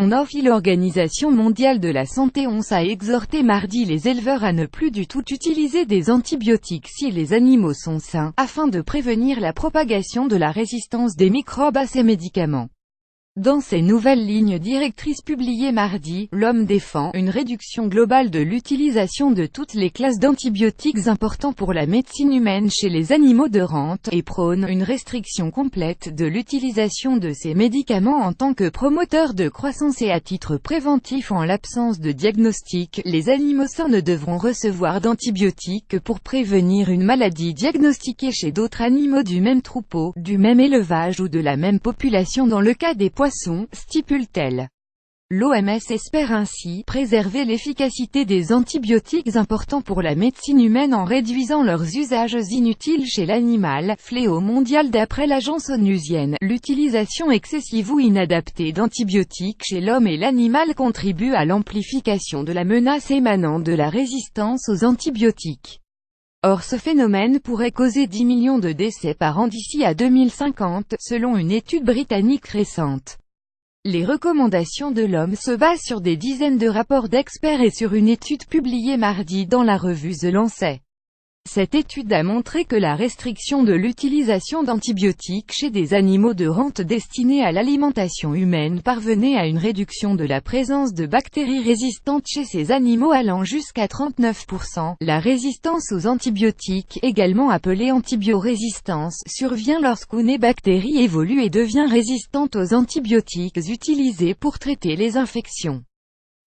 L'Organisation mondiale de la santé a exhorté mardi les éleveurs à ne plus du tout utiliser des antibiotiques si les animaux sont sains, afin de prévenir la propagation de la résistance des microbes à ces médicaments. Dans ses nouvelles lignes directrices publiées mardi, l'OMS défend une réduction globale de l'utilisation de toutes les classes d'antibiotiques importants pour la médecine humaine chez les animaux de rente, et prône une restriction complète de l'utilisation de ces médicaments en tant que promoteur de croissance et à titre préventif. En l'absence de diagnostic, les animaux sains ne devront recevoir d'antibiotiques que pour prévenir une maladie diagnostiquée chez d'autres animaux du même troupeau, du même élevage ou de la même population dans le cas des poissons, stipule-t-elle. L'OMS espère ainsi préserver l'efficacité des antibiotiques importants pour la médecine humaine en réduisant leurs usages inutiles chez l'animal, fléau mondial d'après l'agence onusienne. L'utilisation excessive ou inadaptée d'antibiotiques chez l'homme et l'animal contribue à l'amplification de la menace émanant de la résistance aux antibiotiques. Or ce phénomène pourrait causer 10 millions de décès par an d'ici à 2050, selon une étude britannique récente. Les recommandations de l'OMS se basent sur des dizaines de rapports d'experts et sur une étude publiée mardi dans la revue The Lancet. Cette étude a montré que la restriction de l'utilisation d'antibiotiques chez des animaux de rente destinés à l'alimentation humaine parvenait à une réduction de la présence de bactéries résistantes chez ces animaux allant jusqu'à 39%. La résistance aux antibiotiques, également appelée antibiorésistance, survient lorsqu'une bactérie évolue et devient résistante aux antibiotiques utilisés pour traiter les infections.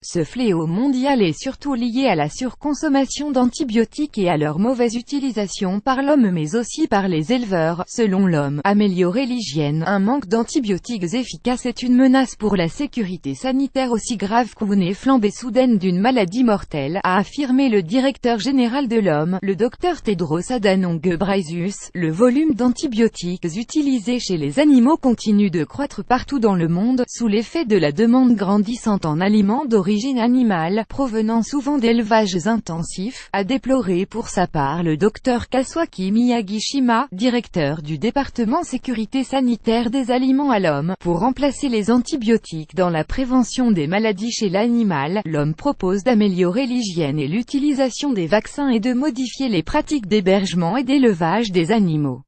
Ce fléau mondial est surtout lié à la surconsommation d'antibiotiques et à leur mauvaise utilisation par l'homme mais aussi par les éleveurs. Selon l'OMS, améliorer l'hygiène, un manque d'antibiotiques efficaces est une menace pour la sécurité sanitaire aussi grave qu'une flambée soudaine d'une maladie mortelle, a affirmé le directeur général de l'OMS, le Dr Tedros Adhanom Ghebreyesus. Le volume d'antibiotiques utilisés chez les animaux continue de croître partout dans le monde, sous l'effet de la demande grandissante en aliments d'origine animale, provenant souvent d'élevages intensifs, a déploré pour sa part le Dr Kazuaki Miyagishima, directeur du département sécurité sanitaire des aliments à l'OMS. Pour remplacer les antibiotiques dans la prévention des maladies chez l'animal, l'OMS propose d'améliorer l'hygiène et l'utilisation des vaccins et de modifier les pratiques d'hébergement et d'élevage des animaux.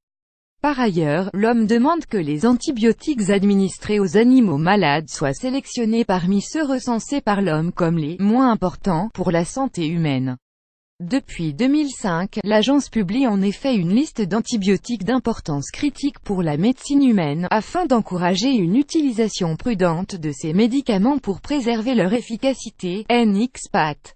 Par ailleurs, l'OMS demande que les antibiotiques administrés aux animaux malades soient sélectionnés parmi ceux recensés par l'OMS comme les « moins importants » pour la santé humaine. Depuis 2005, l'agence publie en effet une liste d'antibiotiques d'importance critique pour la médecine humaine, afin d'encourager une utilisation prudente de ces médicaments pour préserver leur efficacité. NXPAT